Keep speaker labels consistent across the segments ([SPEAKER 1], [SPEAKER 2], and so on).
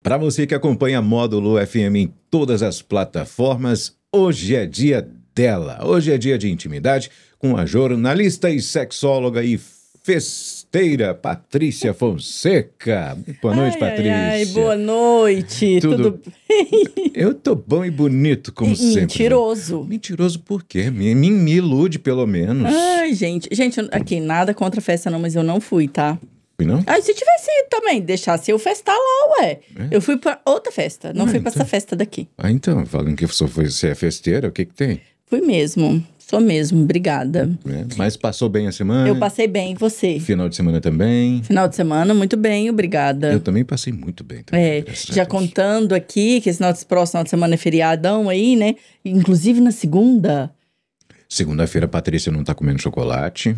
[SPEAKER 1] Para você que acompanha Módulo FM em todas as plataformas, hoje é dia dela. Hoje é dia de intimidade com a jornalista e sexóloga e festeira Patrícia Fonseca. Boa noite, Patrícia.
[SPEAKER 2] Ai, boa noite. Tudo bem?
[SPEAKER 1] Eu tô bom e bonito, como sempre.
[SPEAKER 2] Mentiroso.
[SPEAKER 1] Mentiroso por quê? Me ilude, pelo menos.
[SPEAKER 2] Ai, gente. Gente, aqui, nada contra a festa não, mas eu não fui, tá?
[SPEAKER 1] Fui não?
[SPEAKER 2] Aí, se tivesse ido também, deixasse eu festar lá, ué.
[SPEAKER 1] É?
[SPEAKER 2] Eu fui pra outra festa, não fui pra essa festa daqui.
[SPEAKER 1] Ah, então, falando que você é festeira, o que tem?
[SPEAKER 2] Fui mesmo. Sou mesmo, obrigada.
[SPEAKER 1] Mas passou bem a semana?
[SPEAKER 2] Eu passei bem, você?
[SPEAKER 1] Final de semana também?
[SPEAKER 2] Final de semana, muito bem, obrigada.
[SPEAKER 1] Eu também passei muito bem. Também,
[SPEAKER 2] já contando aqui que esse próximo final de semana é feriadão aí, né? Inclusive na segunda.
[SPEAKER 1] Segunda-feira a Patrícia não tá comendo chocolate.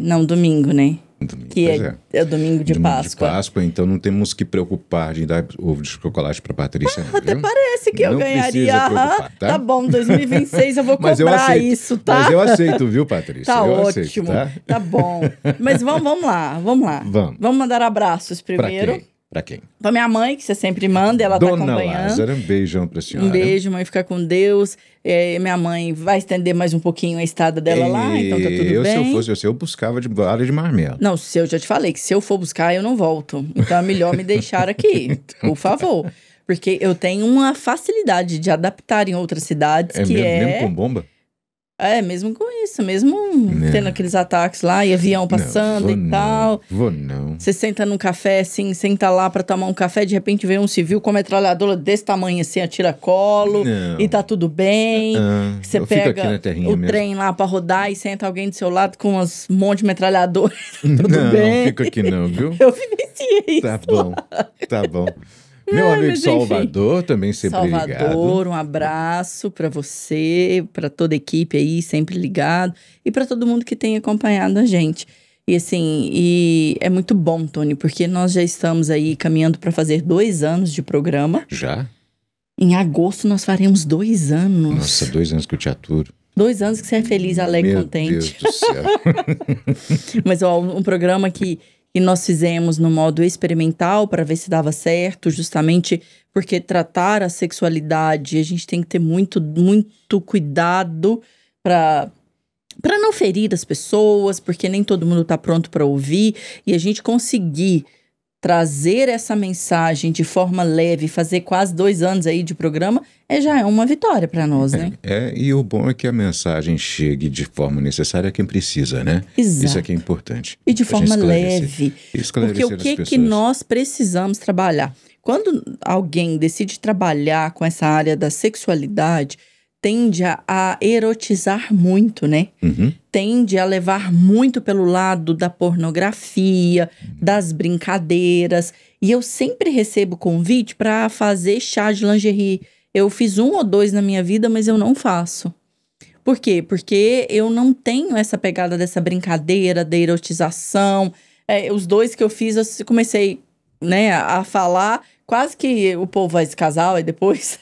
[SPEAKER 2] Não, domingo, né?
[SPEAKER 1] Domingo,
[SPEAKER 2] que é o domingo de Páscoa.
[SPEAKER 1] De Páscoa, então não temos que preocupar de dar ovo de chocolate pra Patrícia.
[SPEAKER 2] Até parece que eu ganharia. Tá bom, 2026 eu vou cobrar isso, tá?
[SPEAKER 1] Mas eu aceito, viu, Patrícia?
[SPEAKER 2] Tá
[SPEAKER 1] eu
[SPEAKER 2] ótimo,
[SPEAKER 1] aceito,
[SPEAKER 2] tá bom. Mas vamos lá. Vamos mandar abraços primeiro.
[SPEAKER 1] Pra quem?
[SPEAKER 2] Pra minha mãe, que você sempre manda, ela
[SPEAKER 1] Dona
[SPEAKER 2] tá acompanhando.
[SPEAKER 1] Lázara, um beijão pra senhora.
[SPEAKER 2] Um beijo, mãe, fica com Deus. Minha mãe vai estender mais um pouquinho a estada dela lá, então tá tudo bem.
[SPEAKER 1] Se eu fosse você, eu buscava de área de marmelo.
[SPEAKER 2] Não, eu já te falei que se eu for buscar, eu não volto. Então é melhor me deixar aqui, por favor. Porque eu tenho uma facilidade de adaptar em outras cidades,
[SPEAKER 1] mesmo com bomba?
[SPEAKER 2] Mesmo com isso, mesmo tendo aqueles ataques lá e avião passando e tal.
[SPEAKER 1] Vou não.
[SPEAKER 2] Você senta num café, assim, senta lá pra tomar um café, de repente vem um civil com uma metralhadora desse tamanho assim, atira colo e tá tudo bem. Você pega o trem lá pra rodar e senta alguém do seu lado com um monte de metralhadora. Tudo bem.
[SPEAKER 1] Não fico aqui não, viu?
[SPEAKER 2] Eu vivenciei isso.
[SPEAKER 1] Tá bom. Meu amigo Salvador, também sempre ligado.
[SPEAKER 2] Salvador, um abraço pra você, pra toda a equipe aí, sempre ligado. E pra todo mundo que tem acompanhado a gente. E assim, é muito bom, Tony, porque nós já estamos aí caminhando pra fazer 2 anos de programa.
[SPEAKER 1] Já?
[SPEAKER 2] Em agosto nós faremos 2 anos.
[SPEAKER 1] Nossa, 2 anos que eu te aturo.
[SPEAKER 2] 2 anos que você é feliz, alegre, contente.
[SPEAKER 1] Meu Deus do céu.
[SPEAKER 2] Mas um programa que nós fizemos no modo experimental para ver se dava certo, justamente porque tratar a sexualidade, a gente tem que ter muito, muito cuidado para não ferir as pessoas, porque nem todo mundo está pronto para ouvir, e a gente conseguir trazer essa mensagem de forma leve, fazer quase 2 anos aí de programa, já é uma vitória para nós, né?
[SPEAKER 1] E o bom é que a mensagem chegue de forma necessária a quem precisa, né?
[SPEAKER 2] Exato.
[SPEAKER 1] Isso é que é importante.
[SPEAKER 2] E de forma leve. Porque o que nós precisamos trabalhar? Quando alguém decide trabalhar com essa área da sexualidade, tende a erotizar muito, né? Tende a levar muito pelo lado da pornografia, das brincadeiras. E eu sempre recebo convite para fazer chá de lingerie. Eu fiz 1 ou 2 na minha vida, mas eu não faço. Por quê? Porque eu não tenho essa pegada dessa brincadeira, da erotização. Os 2 que eu fiz, eu comecei, né, a falar. Quase que o povo vai se casar e depois.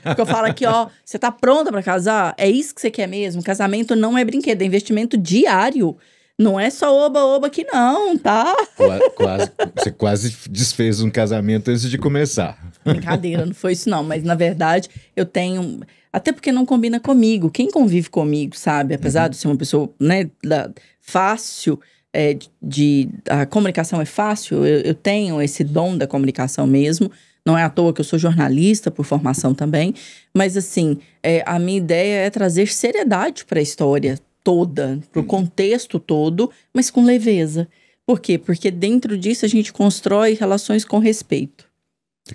[SPEAKER 2] Porque eu falo aqui, ó, você tá pronta pra casar? É isso que você quer mesmo? Casamento não é brinquedo, é investimento diário. Não é só oba-oba que não, tá?
[SPEAKER 1] Você quase desfez um casamento antes de começar.
[SPEAKER 2] Brincadeira, não foi isso não. Mas, na verdade, eu tenho... Até porque não combina comigo. Quem convive comigo, sabe? Apesar de ser uma pessoa, né, fácil... a comunicação é fácil, eu tenho esse dom da comunicação mesmo, não é à toa que eu sou jornalista por formação também, mas assim, a minha ideia é trazer seriedade para a história toda, para o contexto todo, mas com leveza. Por quê? Porque dentro disso a gente constrói relações com respeito.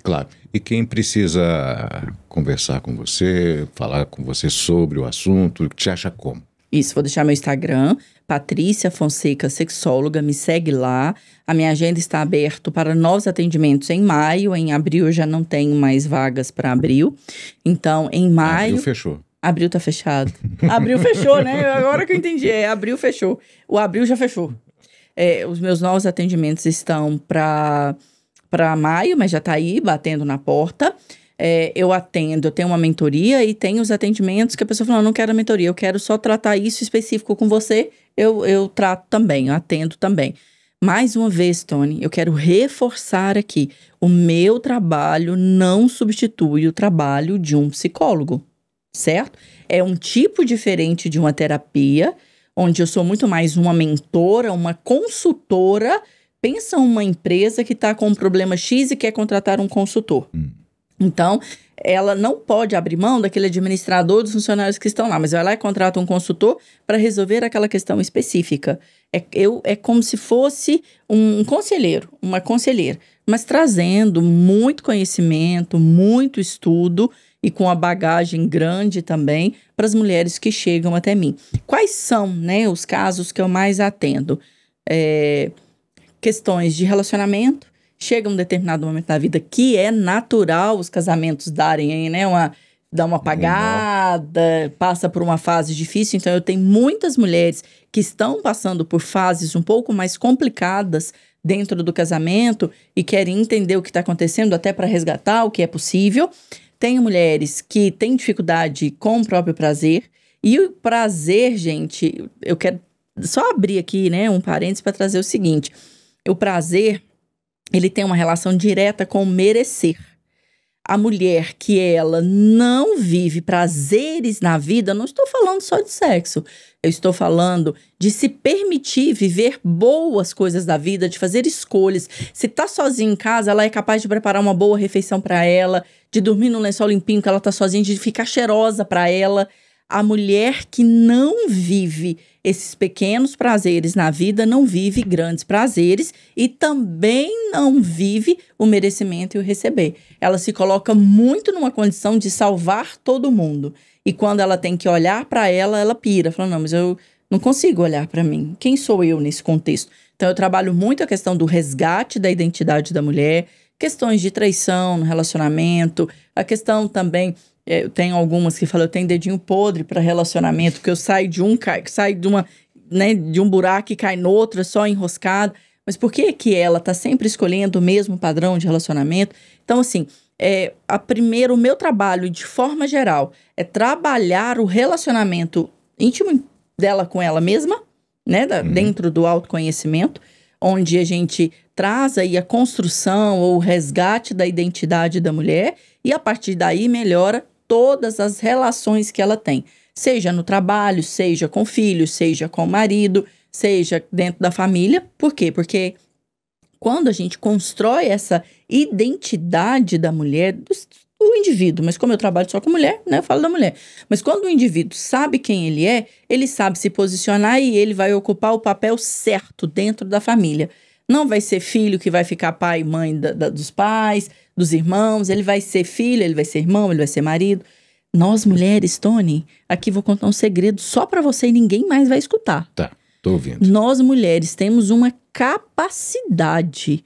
[SPEAKER 1] Claro. E quem precisa conversar com você, falar com você sobre o assunto, te acha como?
[SPEAKER 2] Isso, vou deixar meu Instagram, Patrícia Fonseca Sexóloga, me segue lá. A minha agenda está aberta para novos atendimentos em maio. Em abril eu já não tenho mais vagas para abril. Então, em maio...
[SPEAKER 1] Abril fechou.
[SPEAKER 2] Abril tá fechado. Abril fechou, né? Agora que eu entendi. Abril fechou. O abril já fechou. Os meus novos atendimentos estão para maio, mas já tá aí, batendo na porta. Eu tenho uma mentoria e tenho os atendimentos que a pessoa fala, não, não quero a mentoria, eu quero só tratar isso específico com você, eu trato também, eu atendo também. Mais uma vez, Tony, eu quero reforçar aqui. O meu trabalho não substitui o trabalho de um psicólogo, certo? É um tipo diferente de uma terapia, onde eu sou muito mais uma mentora, uma consultora. Pensa uma empresa que está com um problema X e quer contratar um consultor. Então, ela não pode abrir mão daquele administrador dos funcionários que estão lá, mas vai lá e contrata um consultor para resolver aquela questão específica. É como se fosse um conselheiro, uma conselheira, mas trazendo muito conhecimento, muito estudo e com a bagagem grande também para as mulheres que chegam até mim. Quais são, né, os casos que eu mais atendo? Questões de relacionamento. Chega um determinado momento da vida que é natural os casamentos darem, né, dá uma apagada, passa por uma fase difícil. Então, eu tenho muitas mulheres que estão passando por fases um pouco mais complicadas dentro do casamento e querem entender o que está acontecendo até para resgatar o que é possível. Tenho mulheres que têm dificuldade com o próprio prazer. E o prazer, gente, eu quero só abrir aqui, né, um parênteses para trazer o seguinte. O prazer, ele tem uma relação direta com o merecer. A mulher que ela não vive prazeres na vida, não estou falando só de sexo, eu estou falando de se permitir viver boas coisas da vida, de fazer escolhas. Se está sozinha em casa, ela é capaz de preparar uma boa refeição para ela, de dormir no lençol limpinho que ela está sozinha, de ficar cheirosa para ela. A mulher que não vive esses pequenos prazeres na vida não vive grandes prazeres e também não vive o merecimento e o receber. Ela se coloca muito numa condição de salvar todo mundo. E quando ela tem que olhar para ela, ela pira. Fala, não, mas eu não consigo olhar para mim. Quem sou eu nesse contexto? Então, eu trabalho muito a questão do resgate da identidade da mulher, questões de traição no relacionamento, a questão também... Eu tenho algumas que falam, eu tenho dedinho podre para relacionamento, porque eu saio de um buraco e cai no outro, é só enroscado. Mas por que ela tá sempre escolhendo o mesmo padrão de relacionamento? Então, assim, o meu trabalho, de forma geral, é trabalhar o relacionamento íntimo dela com ela mesma, né? Dentro do autoconhecimento, onde a gente traz aí a construção ou o resgate da identidade da mulher e, a partir daí, melhora todas as relações que ela tem, seja no trabalho, seja com filhos, seja com o marido, seja dentro da família. Por quê? Porque quando a gente constrói essa identidade da mulher, do indivíduo, mas como eu trabalho só com mulher, né, eu falo da mulher, mas quando o indivíduo sabe quem ele é, ele sabe se posicionar e ele vai ocupar o papel certo dentro da família. Não vai ser filho que vai ficar pai e mãe dos pais, dos irmãos. Ele vai ser filho, ele vai ser irmão, ele vai ser marido. Nós mulheres, Tony, aqui vou contar um segredo só pra você e ninguém mais vai escutar.
[SPEAKER 1] Tá, tô ouvindo.
[SPEAKER 2] Nós mulheres temos uma capacidade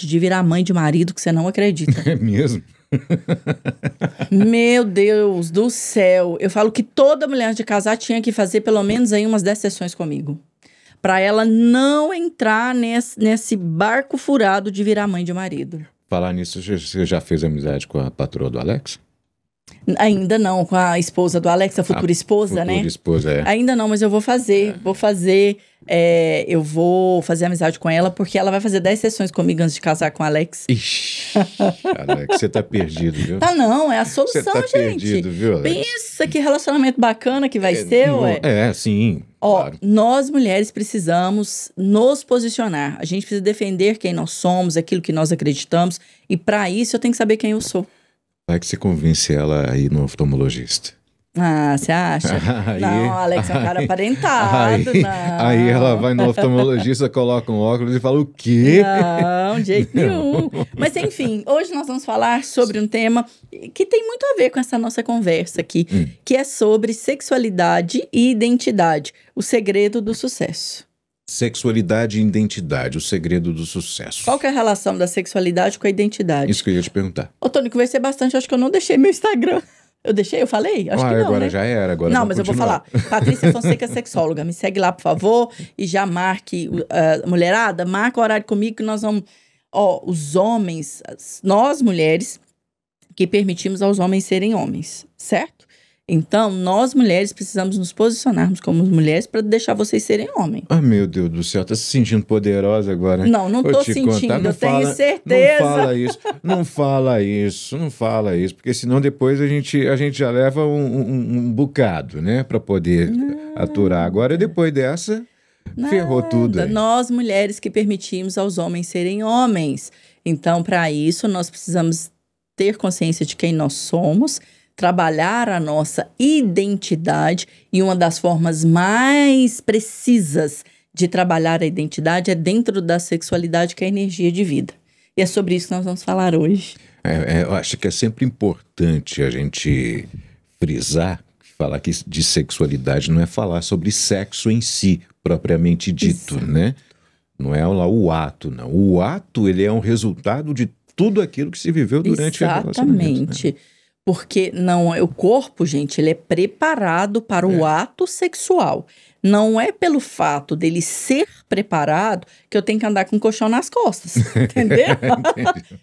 [SPEAKER 2] de virar mãe de marido que você não acredita.
[SPEAKER 1] É mesmo?
[SPEAKER 2] Meu Deus do céu. Eu falo que toda mulher de casar tinha que fazer pelo menos aí umas 10 sessões comigo. Pra ela não entrar nesse barco furado de virar mãe de marido.
[SPEAKER 1] Falar nisso, você já fez amizade com a patroa do Alex?
[SPEAKER 2] Ainda não, com a esposa do Alex, a futura esposa, né?
[SPEAKER 1] Futura esposa, é.
[SPEAKER 2] Ainda não, mas eu vou fazer. Eu vou fazer amizade com ela, porque ela vai fazer 10 sessões comigo antes de casar com o Alex.
[SPEAKER 1] Ixi, Alex, você tá perdido, viu?
[SPEAKER 2] Tá não, é a solução,
[SPEAKER 1] você tá
[SPEAKER 2] gente.
[SPEAKER 1] Perdido, viu, Alex?
[SPEAKER 2] Pensa que relacionamento bacana que vai ser, ué.
[SPEAKER 1] Sim.
[SPEAKER 2] Ó,
[SPEAKER 1] claro.
[SPEAKER 2] Nós mulheres precisamos nos posicionar. A gente precisa defender quem nós somos, aquilo que nós acreditamos. E para isso eu tenho que saber quem eu sou.
[SPEAKER 1] Vai que você convence ela a ir no oftalmologista.
[SPEAKER 2] Ah, você acha? Não, Alex é um cara aparentado, não.
[SPEAKER 1] Aí ela vai no oftalmologista, coloca um óculos e fala, o quê?
[SPEAKER 2] Não, de jeito nenhum. Mas enfim, hoje nós vamos falar sobre um tema que tem muito a ver com essa nossa conversa aqui, que é sobre sexualidade e identidade, o segredo do sucesso.
[SPEAKER 1] Sexualidade e identidade, o segredo do sucesso.
[SPEAKER 2] Qual que é a relação da sexualidade com a identidade?
[SPEAKER 1] Isso que eu ia te perguntar.
[SPEAKER 2] Ô, Tony, conversei bastante, acho que eu não deixei meu Instagram. Eu deixei? Eu falei? Acho que não,
[SPEAKER 1] agora
[SPEAKER 2] né?
[SPEAKER 1] já era, agora
[SPEAKER 2] não, mas
[SPEAKER 1] continuar.
[SPEAKER 2] Eu vou falar. Patrícia Fonseca, sexóloga. Me segue lá, por favor, e já marque, mulherada, marca o horário comigo que nós vamos... os homens, nós mulheres, que permitimos aos homens serem homens, certo? Então, nós mulheres precisamos nos posicionarmos como mulheres para deixar vocês serem homens.
[SPEAKER 1] Ah, meu Deus do céu, tá se sentindo poderosa agora?
[SPEAKER 2] Não tô sentindo, eu tenho certeza.
[SPEAKER 1] Não fala isso, porque senão depois a gente já leva um bocado, né, para poder aturar. Agora, depois dessa, ferrou tudo. Aí.
[SPEAKER 2] Nós, mulheres que permitimos aos homens serem homens. Então, para isso, nós precisamos ter consciência de quem nós somos, trabalhar a nossa identidade, e uma das formas mais precisas de trabalhar a identidade é dentro da sexualidade, que é a energia de vida. E é sobre isso que nós vamos falar hoje.
[SPEAKER 1] Eu acho que é sempre importante a gente frisar, falar que de sexualidade não é falar sobre sexo em si, propriamente dito, Exato. Né? Não é lá o ato, não. O ato, ele é um resultado de tudo aquilo que se viveu durante o relacionamento.
[SPEAKER 2] Exatamente. Né? Porque o corpo, gente, ele é preparado para o ato sexual. Não é pelo fato dele ser preparado que eu tenho que andar com um colchão nas costas, entendeu?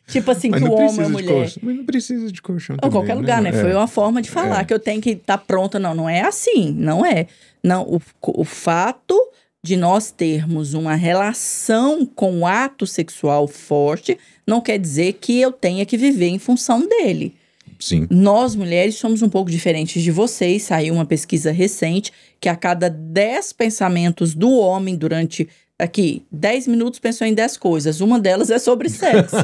[SPEAKER 2] Tipo assim, que o homem ou a mulher...
[SPEAKER 1] Mas não precisa de colchão
[SPEAKER 2] também, qualquer lugar, né? Foi uma forma de falar que eu tenho que estar pronta. Não é assim, não é. Não, o fato de nós termos uma relação com o ato sexual forte não quer dizer que eu tenha que viver em função dele.
[SPEAKER 1] Sim.
[SPEAKER 2] Nós, mulheres, somos um pouco diferentes de vocês. Saiu uma pesquisa recente que a cada 10 pensamentos do homem durante, 10 minutos pensou em 10 coisas. Uma delas é sobre sexo.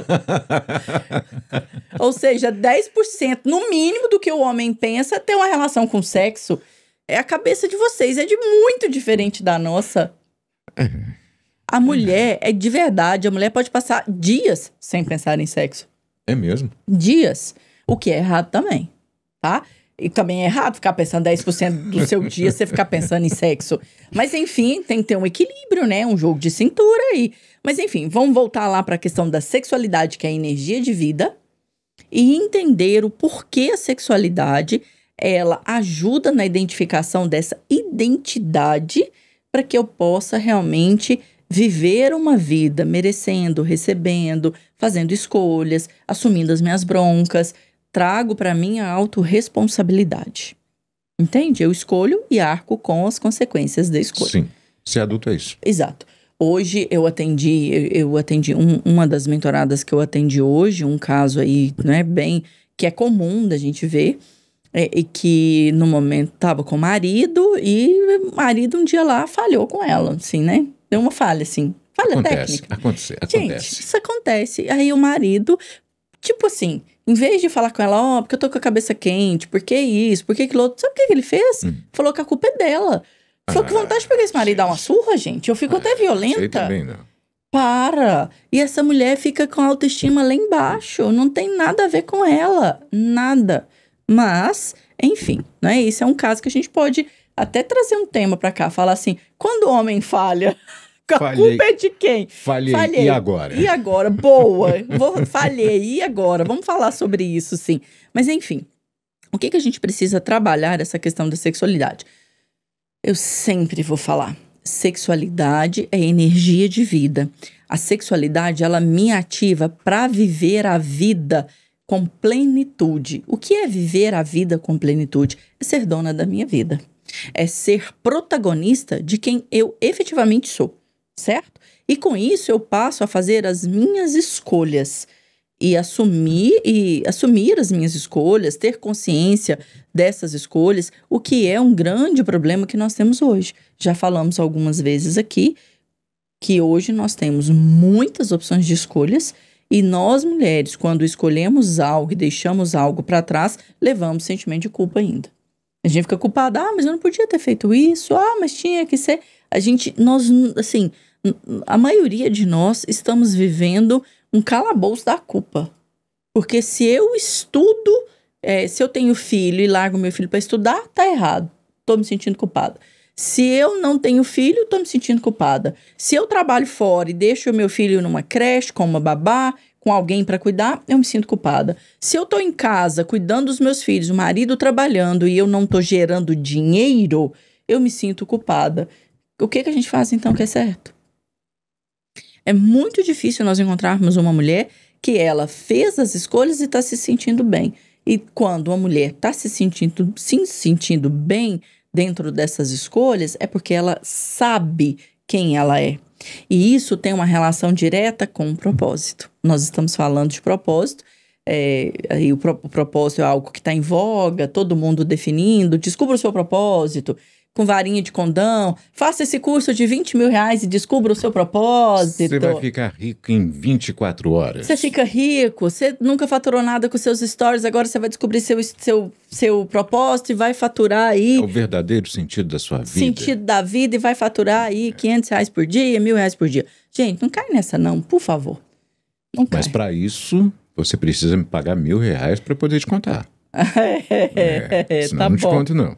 [SPEAKER 2] Ou seja, 10% no mínimo do que o homem pensa tem uma relação com sexo. A cabeça de vocês é muito diferente da nossa. A mulher é de verdade. A mulher pode passar dias sem pensar em sexo.
[SPEAKER 1] É mesmo?
[SPEAKER 2] Dias. O que é errado também, tá? E também é errado ficar pensando 10% do seu dia, você ficar pensando em sexo. Mas, enfim, tem que ter um equilíbrio, né? Um jogo de cintura aí. Mas, enfim, vamos voltar lá para a questão da sexualidade, que é a energia de vida, e entender o porquê a sexualidade, ela ajuda na identificação dessa identidade para que eu possa realmente viver uma vida merecendo, recebendo, fazendo escolhas, assumindo as minhas broncas. Trago para mim a autorresponsabilidade. Entende? Eu escolho e arco com as consequências da escolha.
[SPEAKER 1] Sim. Ser adulto é isso.
[SPEAKER 2] Exato. Hoje eu atendi uma das mentoradas que eu atendi hoje, um caso aí, né, bem, que é comum da gente ver, e que no momento estava com o marido, e o marido um dia lá falhou com ela, assim, né? Deu uma falha, assim. Falha técnica.
[SPEAKER 1] Acontece.
[SPEAKER 2] Gente, isso acontece. Aí o marido, tipo assim, em vez de falar com ela, porque eu tô com a cabeça quente, por que isso, por que aquilo outro, sabe o que ele fez? Falou que a culpa é dela. Falou que vontade de pegar esse marido e dar uma surra, gente. Eu fico até violenta.
[SPEAKER 1] Sei também, não.
[SPEAKER 2] Para! E essa mulher fica com a autoestima lá embaixo. Não tem nada a ver com ela. Nada. Mas, enfim, né? Isso é um caso que a gente pode até trazer um tema pra cá. Falar assim, quando o homem falha... A culpa é de quem?
[SPEAKER 1] Falhei. E agora?
[SPEAKER 2] E agora? Boa. Falhei. E agora? Vamos falar sobre isso, sim. Mas, enfim, o que a gente precisa trabalhar essa questão da sexualidade? Eu sempre vou falar. Sexualidade é energia de vida. A sexualidade, ela me ativa para viver a vida com plenitude. O que é viver a vida com plenitude? É ser dona da minha vida. É ser protagonista de quem eu efetivamente sou. Certo? E com isso eu passo a fazer as minhas escolhas e assumir as minhas escolhas, ter consciência dessas escolhas, o que é um grande problema que nós temos hoje. Já falamos algumas vezes aqui que hoje nós temos muitas opções de escolhas e nós mulheres, quando escolhemos algo e deixamos algo para trás, levamos sentimento de culpa ainda. A gente fica culpada, mas eu não podia ter feito isso, mas tinha que ser... a maioria de nós estamos vivendo um calabouço da culpa. Porque se eu estudo, se eu tenho filho e largo meu filho para estudar, tá errado. Tô me sentindo culpada. Se eu não tenho filho, tô me sentindo culpada. Se eu trabalho fora e deixo o meu filho numa creche, com uma babá, com alguém para cuidar, eu me sinto culpada. Se eu tô em casa cuidando dos meus filhos, o marido trabalhando e eu não tô gerando dinheiro, eu me sinto culpada. O que a gente faz então que é certo? É muito difícil nós encontrarmos uma mulher que ela fez as escolhas e está se sentindo bem. E quando uma mulher está se sentindo bem dentro dessas escolhas, é porque ela sabe quem ela é. E isso tem uma relação direta com o propósito. Nós estamos falando de propósito, aí o propósito é algo que está em voga, todo mundo definindo, descubra o seu propósito, com varinha de condão, faça esse curso de R$20 mil e descubra o seu propósito.
[SPEAKER 1] Você vai ficar rico em 24 horas.
[SPEAKER 2] Você fica rico, você nunca faturou nada com seus stories, agora você vai descobrir seu propósito e vai faturar aí.
[SPEAKER 1] É o verdadeiro sentido da sua vida.
[SPEAKER 2] Sentido da vida e vai faturar aí R$500 por dia, R$1.000 por dia. Gente, não cai nessa não, por favor. Não cai.
[SPEAKER 1] Mas para isso, você precisa me pagar R$1.000 para poder te contar. Senão
[SPEAKER 2] tá
[SPEAKER 1] não
[SPEAKER 2] bom.
[SPEAKER 1] te conto, não.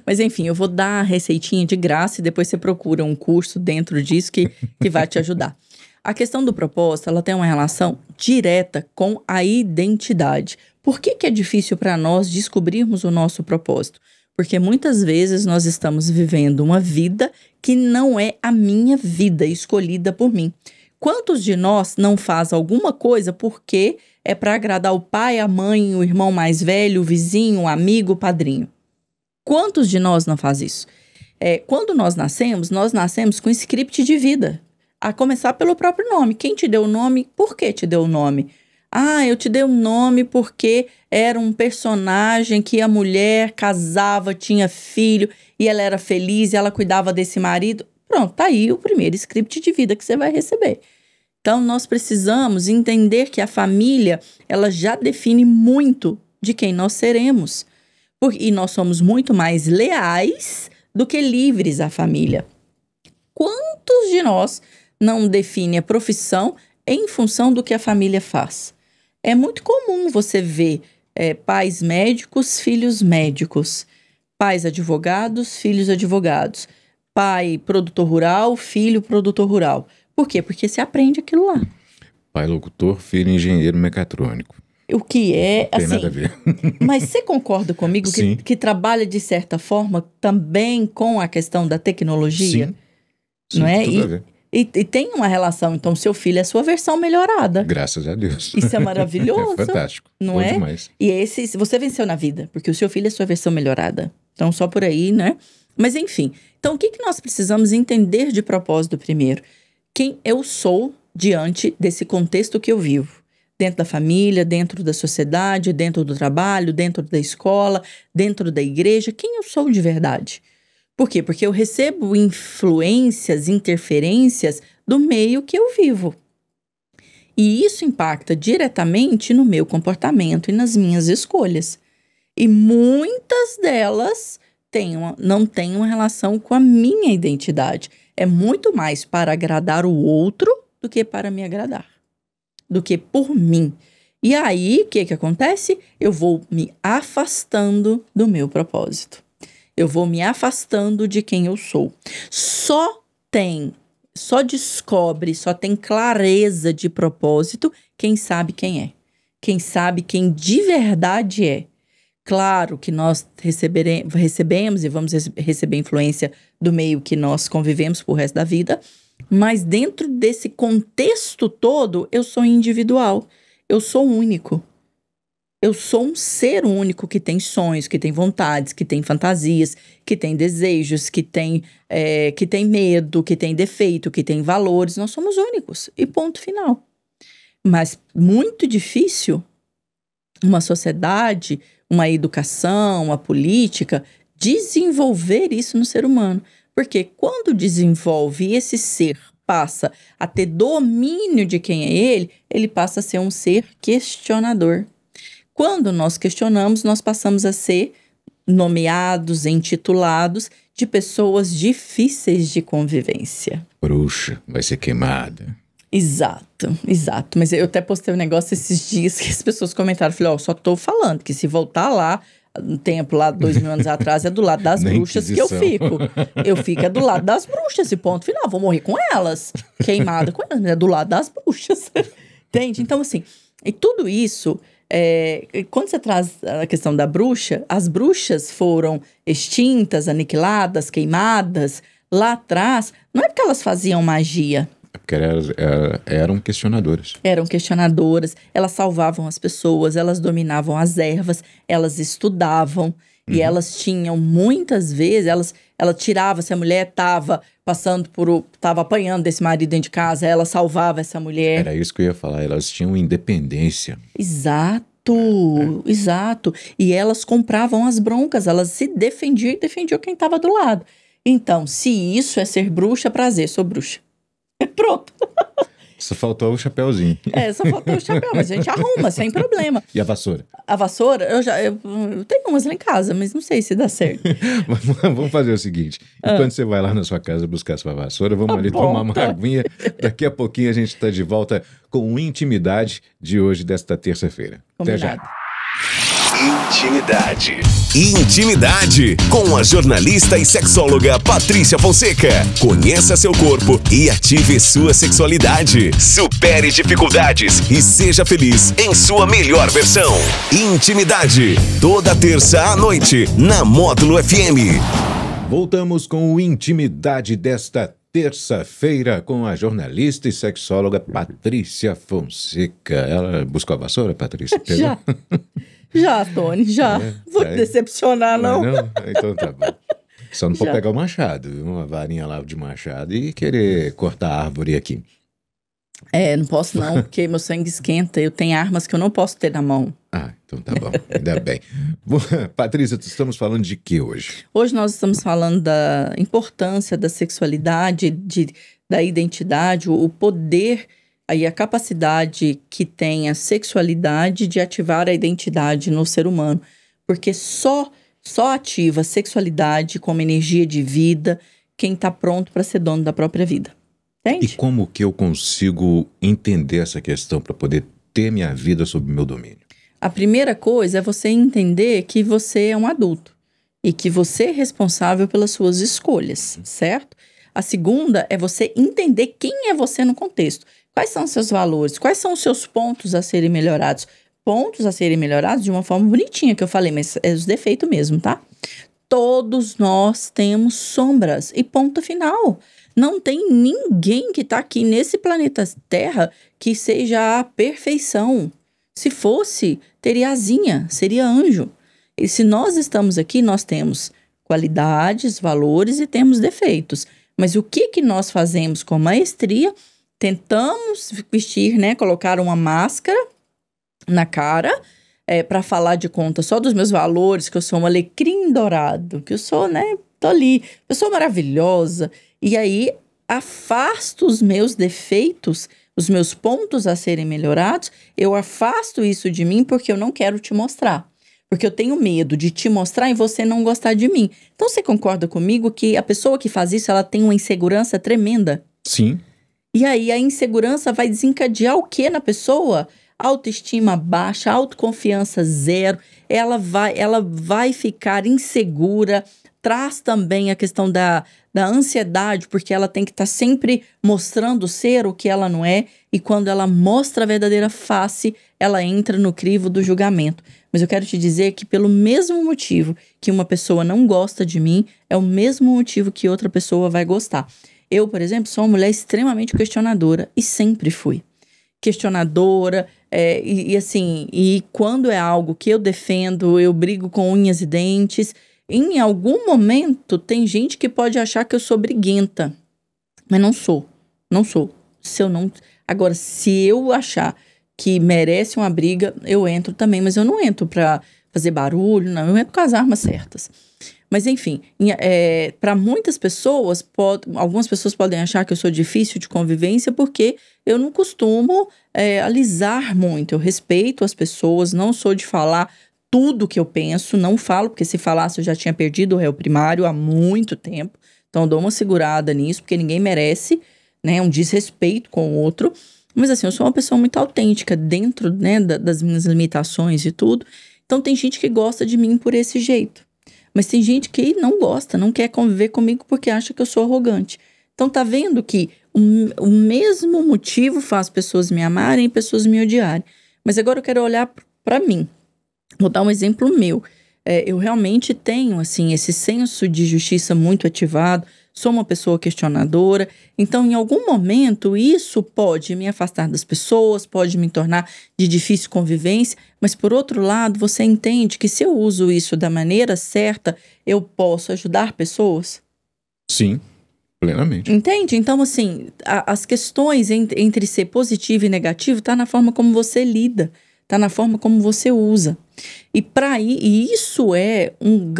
[SPEAKER 2] Mas enfim, eu vou dar a receitinha de graça e depois você procura um curso dentro disso que vai te ajudar. A questão do propósito, ela tem uma relação direta com a identidade. Por que é difícil para nós descobrirmos o nosso propósito? Porque muitas vezes nós estamos vivendo uma vida que não é a minha vida escolhida por mim. Quantos de nós não faz alguma coisa porque é para agradar o pai, a mãe, o irmão mais velho, o vizinho, o amigo, o padrinho? Quantos de nós não faz isso? Quando nós nascemos com script de vida. A começar pelo próprio nome. Quem te deu o nome? Por que te deu o nome? Ah, eu te dei um nome porque era um personagem que a mulher casava, tinha filho e ela era feliz e ela cuidava desse marido. Pronto, tá aí o primeiro script de vida que você vai receber. Então, nós precisamos entender que a família, ela já define muito de quem nós seremos. E nós somos muito mais leais do que livres à família. Quantos de nós não definem a profissão em função do que a família faz? É muito comum você ver pais médicos, filhos médicos. Pais advogados, filhos advogados. Pai produtor rural, filho produtor rural. Por quê? Porque se aprende aquilo lá.
[SPEAKER 1] Pai locutor, filho engenheiro mecatrônico.
[SPEAKER 2] O que é,
[SPEAKER 1] Não tem
[SPEAKER 2] assim...
[SPEAKER 1] nada a ver.
[SPEAKER 2] Mas você concorda comigo que trabalha, de certa forma, também com a questão da tecnologia?
[SPEAKER 1] Sim,
[SPEAKER 2] não é?
[SPEAKER 1] Tudo a ver.
[SPEAKER 2] E tem uma relação, então, seu filho é a sua versão melhorada.
[SPEAKER 1] Graças a Deus.
[SPEAKER 2] Isso é maravilhoso.
[SPEAKER 1] É fantástico.
[SPEAKER 2] Não é?
[SPEAKER 1] Demais.
[SPEAKER 2] E você venceu na vida, porque o seu filho é a sua versão melhorada. Então, só por aí, né? Mas, enfim. Então, o que nós precisamos entender de propósito primeiro? Quem eu sou diante desse contexto que eu vivo. Dentro da família, dentro da sociedade, dentro do trabalho, dentro da escola, dentro da igreja. Quem eu sou de verdade? Por quê? Porque eu recebo influências, interferências do meio que eu vivo. E isso impacta diretamente no meu comportamento e nas minhas escolhas. E muitas delas não têm uma relação com a minha identidade. É muito mais para agradar o outro do que para me agradar. Do que por mim. E aí, o que acontece? Eu vou me afastando do meu propósito. Eu vou me afastando de quem eu sou. Só descobre, só tem clareza de propósito quem sabe quem é. Quem sabe quem de verdade é. Claro que nós recebemos e vamos receber influência do meio que nós convivemos pro resto da vida, mas dentro desse contexto todo, eu sou individual, eu sou único. Eu sou um ser único que tem sonhos, que tem vontades, que tem fantasias, que tem desejos, que tem medo, que tem defeito, que tem valores. Nós somos únicos e ponto final. Mas muito difícil uma sociedade, uma educação, uma política, desenvolver isso no ser humano. Porque quando desenvolve e esse ser passa a ter domínio de quem é ele passa a ser um ser questionador. Quando nós questionamos, nós passamos a ser nomeados, intitulados de pessoas difíceis de convivência.
[SPEAKER 1] Bruxa, vai ser queimada.
[SPEAKER 2] Exato. Mas eu até postei um negócio esses dias que as pessoas comentaram. Falei, só tô falando que se voltar lá, no tempo lá, 2000 anos atrás, é do lado das bruxas que eu fico. Eu fico do lado das bruxas e ponto final. Vou morrer com elas. Queimada com elas, mas é do lado das bruxas. Entende? Então, assim, e tudo isso... quando você traz a questão da bruxa, as bruxas foram extintas, aniquiladas, queimadas lá atrás, não é porque elas faziam magia,
[SPEAKER 1] Porque eram questionadoras.
[SPEAKER 2] Eram questionadoras, elas salvavam as pessoas, elas dominavam as ervas, elas estudavam. E elas tinham, muitas vezes, ela tirava, se a mulher estava estava apanhando desse marido dentro de casa, ela salvava essa mulher.
[SPEAKER 1] Era isso que eu ia falar, elas tinham independência.
[SPEAKER 2] Exato. E elas compravam as broncas, elas se defendiam e defendiam quem estava do lado. Então, se isso é ser bruxa, prazer, sou bruxa. Pronto.
[SPEAKER 1] Só faltou o chapéuzinho.
[SPEAKER 2] Só faltou o chapéu, mas a gente arruma, sem problema.
[SPEAKER 1] E a vassoura?
[SPEAKER 2] A vassoura, eu tenho umas lá em casa, mas não sei se dá certo.
[SPEAKER 1] Vamos fazer o seguinte, enquanto você vai lá na sua casa buscar sua vassoura, vamos ali tomar uma aguinha. Daqui a pouquinho a gente está de volta com o Intimidade de hoje, desta terça-feira. Até já.
[SPEAKER 3] Intimidade com a jornalista e sexóloga Patrícia Fonseca. Conheça seu corpo e ative sua sexualidade. Supere dificuldades e seja feliz em sua melhor versão. Intimidade, toda terça à noite na Módulo FM.
[SPEAKER 1] Voltamos com o Intimidade desta terça-feira com a jornalista e sexóloga Patrícia Fonseca. Ela buscou a vassoura, Patrícia?
[SPEAKER 2] Já, Tony, já. Vou te decepcionar, não.
[SPEAKER 1] Então tá bom. Só não pode pegar o machado, uma varinha lá de machado e querer cortar a árvore aqui.
[SPEAKER 2] Não posso não, porque meu sangue esquenta. Eu tenho armas que eu não posso ter na mão.
[SPEAKER 1] Então tá bom, ainda bem. Patrícia, estamos falando de que hoje?
[SPEAKER 2] Hoje nós estamos falando da importância da sexualidade, da identidade, o poder e a capacidade que tem a sexualidade de ativar a identidade no ser humano. Porque só ativa a sexualidade como energia de vida quem está pronto para ser dono da própria vida. Entende?
[SPEAKER 1] E como que eu consigo entender essa questão para poder ter minha vida sob meu domínio?
[SPEAKER 2] A primeira coisa é você entender que você é um adulto e que você é responsável pelas suas escolhas, certo? A segunda é você entender quem é você no contexto. Quais são os seus valores? Quais são os seus pontos a serem melhorados? Pontos a serem melhorados de uma forma bonitinha, que eu falei, mas é os defeitos mesmo, tá? Todos nós temos sombras e ponto final. Não tem ninguém que está aqui nesse planeta Terra que seja a perfeição. Se fosse, teria asinha, seria anjo. E se nós estamos aqui, nós temos qualidades, valores e temos defeitos. Mas o que nós fazemos com maestria? Tentamos vestir, colocar uma máscara na cara para falar de conta só dos meus valores, que eu sou um alecrim dourado, que eu sou, tô ali, eu sou maravilhosa. E aí afasto os meus defeitos, os meus pontos a serem melhorados, eu afasto isso de mim porque eu não quero te mostrar. Porque eu tenho medo de te mostrar e você não gostar de mim. Então você concorda comigo que a pessoa que faz isso, ela tem uma insegurança tremenda?
[SPEAKER 1] Sim.
[SPEAKER 2] E aí a insegurança vai desencadear o que na pessoa? Autoestima baixa, autoconfiança zero, ela vai ficar insegura, traz também a questão da ansiedade, porque ela tem que estar sempre mostrando ser o que ela não é, e quando ela mostra a verdadeira face, ela entra no crivo do julgamento. Mas eu quero te dizer que pelo mesmo motivo que uma pessoa não gosta de mim, é o mesmo motivo que outra pessoa vai gostar. Eu, por exemplo, sou uma mulher extremamente questionadora e sempre fui. Questionadora, e quando é algo que eu defendo, eu brigo com unhas e dentes. Em algum momento, tem gente que pode achar que eu sou briguenta, mas não sou. Agora, se eu achar que merece uma briga, eu entro também, mas eu não entro para fazer barulho, não, eu entro com as armas certas. Mas, enfim, para muitas pessoas, algumas pessoas podem achar que eu sou difícil de convivência porque eu não costumo alisar muito. Eu respeito as pessoas, não sou de falar tudo que eu penso, não falo, porque se falasse eu já tinha perdido o réu primário há muito tempo. Então, eu dou uma segurada nisso, porque ninguém merece, um desrespeito com o outro. Mas, assim, eu sou uma pessoa muito autêntica dentro, das minhas limitações e tudo. Então, tem gente que gosta de mim por esse jeito. Mas tem gente que não gosta, não quer conviver comigo porque acha que eu sou arrogante. Então tá vendo que o mesmo motivo faz pessoas me amarem e pessoas me odiarem. Mas agora eu quero olhar para mim. Vou dar um exemplo meu. Eu realmente tenho, assim, esse senso de justiça muito ativado. sou uma pessoa questionadora. Então, em algum momento, isso pode me afastar das pessoas, pode me tornar de difícil convivência, mas, por outro lado, você entende que se eu uso isso da maneira certa, eu posso ajudar pessoas?
[SPEAKER 1] Sim, plenamente.
[SPEAKER 2] Entende? Então, assim, as questões entre ser positivo e negativo tá na forma como você lida, tá na forma como você usa. E isso é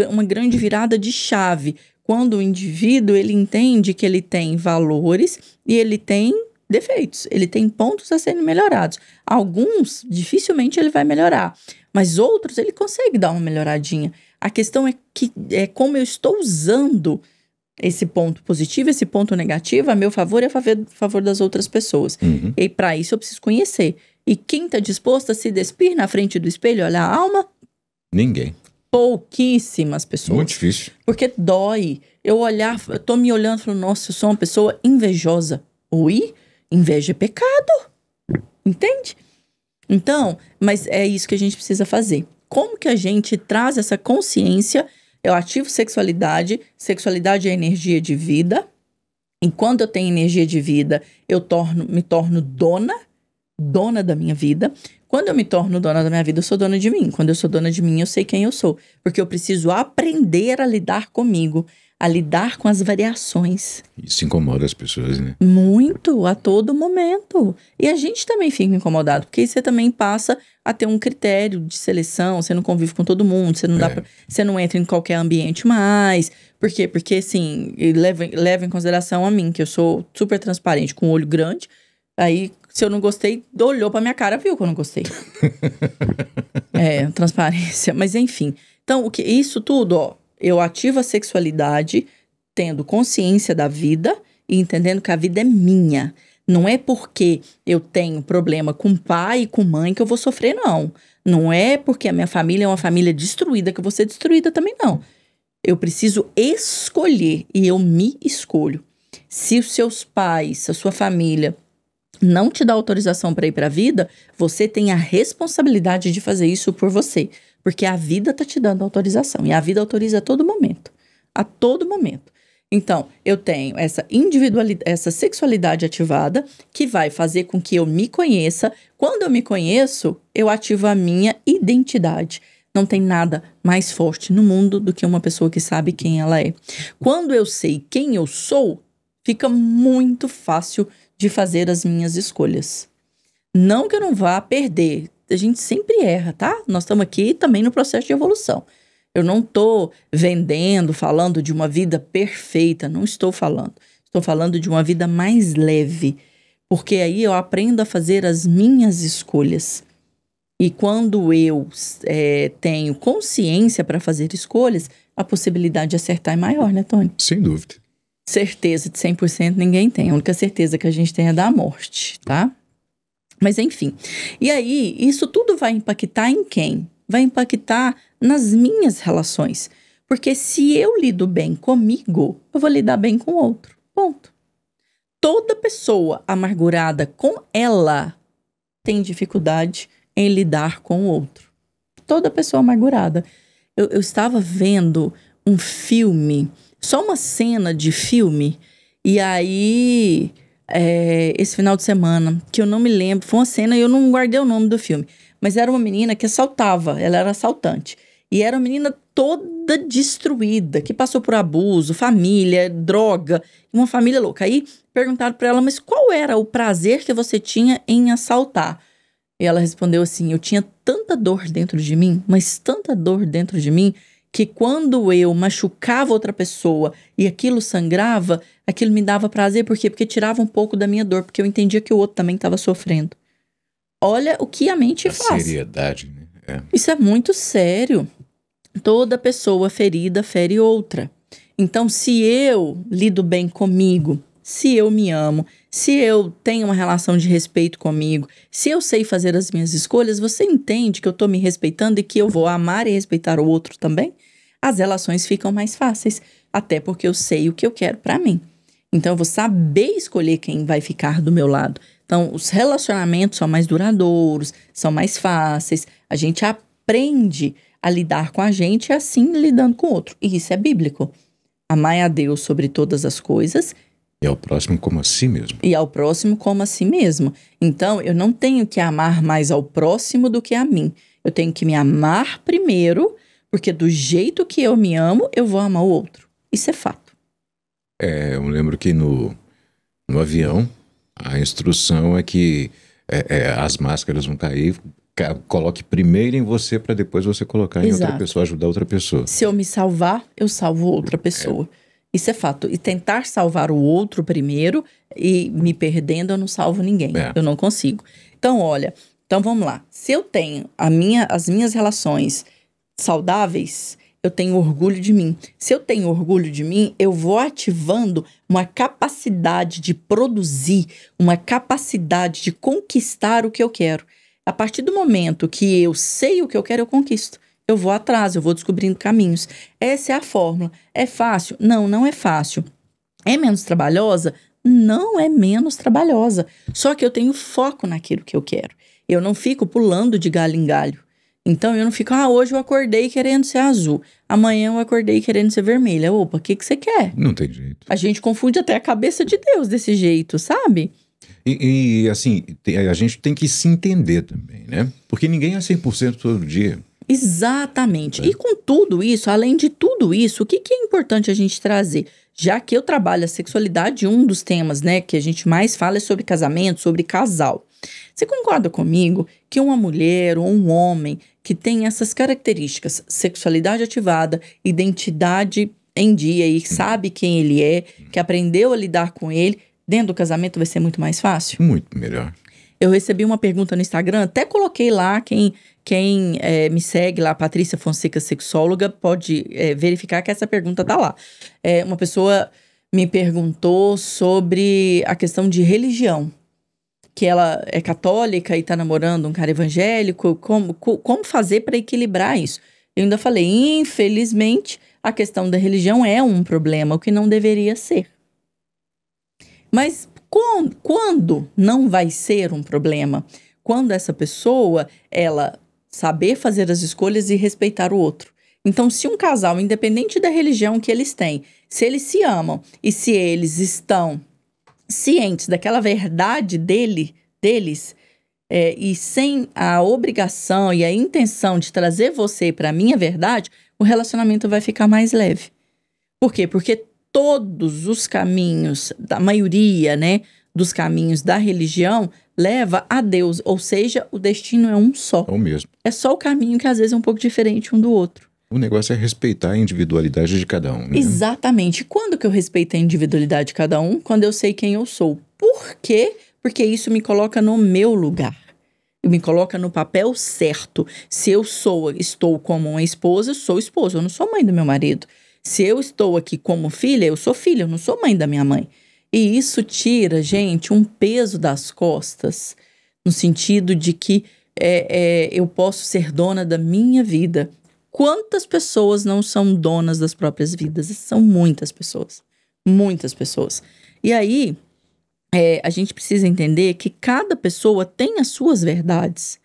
[SPEAKER 2] uma grande virada de chave, quando o indivíduo ele entende que ele tem valores e ele tem defeitos, ele tem pontos a serem melhorados. Alguns, dificilmente ele vai melhorar, mas outros ele consegue dar uma melhoradinha. A questão é como eu estou usando esse ponto positivo, esse ponto negativo a meu favor e a favor das outras pessoas.
[SPEAKER 1] Uhum.
[SPEAKER 2] E para isso eu preciso conhecer. E quem está disposto a se despir na frente do espelho, olhar a alma?
[SPEAKER 1] Ninguém.
[SPEAKER 2] Pouquíssimas pessoas.
[SPEAKER 1] Muito difícil.
[SPEAKER 2] Porque dói. Eu tô me olhando e falo, nossa, eu sou uma pessoa invejosa. Oi? Inveja é pecado. Entende? Então, mas é isso que a gente precisa fazer. Como que a gente traz essa consciência? Eu ativo sexualidade. Sexualidade é energia de vida. E quando eu tenho energia de vida, eu me torno dona da minha vida. Quando eu me torno dona da minha vida, eu sou dona de mim. Quando eu sou dona de mim, eu sei quem eu sou. Porque eu preciso aprender a lidar comigo, a lidar com as variações.
[SPEAKER 1] Isso incomoda as pessoas, né?
[SPEAKER 2] Muito, a todo momento. E a gente também fica incomodado, porque você também passa a ter um critério de seleção, você não convive com todo mundo, você não entra em qualquer ambiente mais. Por quê? Porque, assim, leva em consideração a mim, que eu sou super transparente, com o olho grande. Aí, se eu não gostei, olhou pra minha cara, viu que eu não gostei. Transparência. Mas, enfim. Então, isso tudo, ó, eu ativo a sexualidade tendo consciência da vida e entendendo que a vida é minha. Não é porque eu tenho problema com pai e com mãe que eu vou sofrer, não. Não é porque a minha família é uma família destruída que eu vou ser destruída também, não. Eu preciso escolher e eu me escolho. Se os seus pais, a sua família não te dá autorização para ir para a vida, você tem a responsabilidade de fazer isso por você. Porque a vida tá te dando autorização. E a vida autoriza a todo momento. A todo momento. Então, eu tenho essa sexualidade ativada que vai fazer com que eu me conheça. Quando eu me conheço, eu ativo a minha identidade. Não tem nada mais forte no mundo do que uma pessoa que sabe quem ela é. Quando eu sei quem eu sou, fica muito fácil de fazer as minhas escolhas. Não que eu não vá perder. A gente sempre erra, tá? Nós estamos aqui também no processo de evolução. Eu não estou vendendo, falando de uma vida perfeita. Não estou falando. Estou falando de uma vida mais leve. Porque aí eu aprendo a fazer as minhas escolhas. E quando eu tenho consciência para fazer escolhas, a possibilidade de acertar é maior, né, Tony?
[SPEAKER 1] Sem dúvida.
[SPEAKER 2] Certeza de 100% ninguém tem. A única certeza que a gente tem é da morte, tá? Mas enfim. E aí, isso tudo vai impactar em quem? Vai impactar nas minhas relações. Porque se eu lido bem comigo, eu vou lidar bem com o outro. Ponto. Toda pessoa amargurada com ela tem dificuldade em lidar com o outro. Toda pessoa amargurada. Eu estava vendo um filme, só uma cena de filme, e aí, esse final de semana, que eu não me lembro, foi uma cena e eu não guardei o nome do filme, mas era uma menina que assaltava, ela era assaltante, e era uma menina toda destruída, que passou por abuso, família, droga, uma família louca. Aí perguntaram pra ela, mas qual era o prazer que você tinha em assaltar? E ela respondeu assim, eu tinha tanta dor dentro de mim, mas tanta dor dentro de mim, que quando eu machucava outra pessoa e aquilo sangrava, aquilo me dava prazer. Por quê? Porque tirava um pouco da minha dor, porque eu entendia que o outro também estava sofrendo. Olha o que a mente faz.
[SPEAKER 1] Seriedade, né?
[SPEAKER 2] Isso é muito sério. Toda pessoa ferida fere outra. Então, se eu lido bem comigo, se eu me amo, se eu tenho uma relação de respeito comigo, se eu sei fazer as minhas escolhas, você entende que eu estou me respeitando e que eu vou amar e respeitar o outro também? As relações ficam mais fáceis, até porque eu sei o que eu quero para mim. Então, eu vou saber escolher quem vai ficar do meu lado. Então, os relacionamentos são mais duradouros, são mais fáceis. A gente aprende a lidar com a gente e assim lidando com o outro. E isso é bíblico. Amai a Deus sobre todas as coisas.
[SPEAKER 1] E ao próximo como a si mesmo.
[SPEAKER 2] E ao próximo como a si mesmo. Então, eu não tenho que amar mais ao próximo do que a mim. Eu tenho que me amar primeiro, porque do jeito que eu me amo, eu vou amar o outro. Isso é fato.
[SPEAKER 1] Eu lembro que no avião, a instrução é que as máscaras vão cair, coloque primeiro em você para depois você colocar em outra pessoa, ajudar outra pessoa.
[SPEAKER 2] Se eu me salvar, eu salvo outra pessoa. Isso é fato. E tentar salvar o outro primeiro e me perdendo, eu não salvo ninguém. Eu não consigo. Então, olha, vamos lá. Se eu tenho as minhas relações saudáveis, eu tenho orgulho de mim. Se eu tenho orgulho de mim, eu vou ativando uma capacidade de produzir, uma capacidade de conquistar o que eu quero. A partir do momento que eu sei o que eu quero, eu conquisto. Eu vou atrás, eu vou descobrindo caminhos. Essa é a fórmula. É fácil? Não, não é fácil. É menos trabalhosa? Não é menos trabalhosa. Só que eu tenho foco naquilo que eu quero. Eu não fico pulando de galho em galho. Então, eu não fico, hoje eu acordei querendo ser azul. Amanhã eu acordei querendo ser vermelha. Opa, o que você quer?
[SPEAKER 1] Não tem jeito.
[SPEAKER 2] A gente confunde até a cabeça de Deus desse jeito, sabe?
[SPEAKER 1] E assim, a gente tem que se entender também, né? Porque ninguém é 100% todo dia.
[SPEAKER 2] Exatamente. E com tudo isso, além de tudo isso, o que é importante a gente trazer? Já que eu trabalho a sexualidade, um dos temas, né, que a gente mais fala é sobre casamento, sobre casal. Você concorda comigo que uma mulher ou um homem que tem essas características, sexualidade ativada, identidade em dia e sabe quem ele é, que aprendeu a lidar com ele, dentro do casamento vai ser muito mais fácil?
[SPEAKER 1] Muito melhor.
[SPEAKER 2] Eu recebi uma pergunta no Instagram, até coloquei lá, quem me segue lá, Patrícia Fonseca Sexóloga, pode verificar que essa pergunta tá lá. Uma pessoa me perguntou sobre a questão de religião, que ela é católica e tá namorando um cara evangélico, como fazer para equilibrar isso? Eu ainda falei, infelizmente, a questão da religião é um problema, o que não deveria ser. Mas quando não vai ser um problema? Quando essa pessoa, ela saber fazer as escolhas e respeitar o outro. Então, se um casal, independente da religião que eles têm, se eles se amam e se eles estão cientes daquela verdade deles, e sem a obrigação e a intenção de trazer você para a minha verdade, o relacionamento vai ficar mais leve. Por quê? Porque todos os caminhos, da maioria, né, dos caminhos da religião, leva a Deus, ou seja, o destino é um só.
[SPEAKER 1] É o mesmo.
[SPEAKER 2] É só o caminho que às vezes é um pouco diferente um do outro.
[SPEAKER 1] O negócio é respeitar a individualidade de cada um, né?
[SPEAKER 2] Exatamente. Quando que eu respeito a individualidade de cada um? Quando eu sei quem eu sou. Por quê? Porque isso me coloca no meu lugar. Me coloca no papel certo. Se eu estou como uma esposa, eu sou esposa, eu não sou mãe do meu marido. Se eu estou aqui como filha, eu sou filha, eu não sou mãe da minha mãe. E isso tira, gente, um peso das costas, no sentido de que eu posso ser dona da minha vida. Quantas pessoas não são donas das próprias vidas? São muitas pessoas. Muitas pessoas. E aí, a gente precisa entender que cada pessoa tem as suas verdades.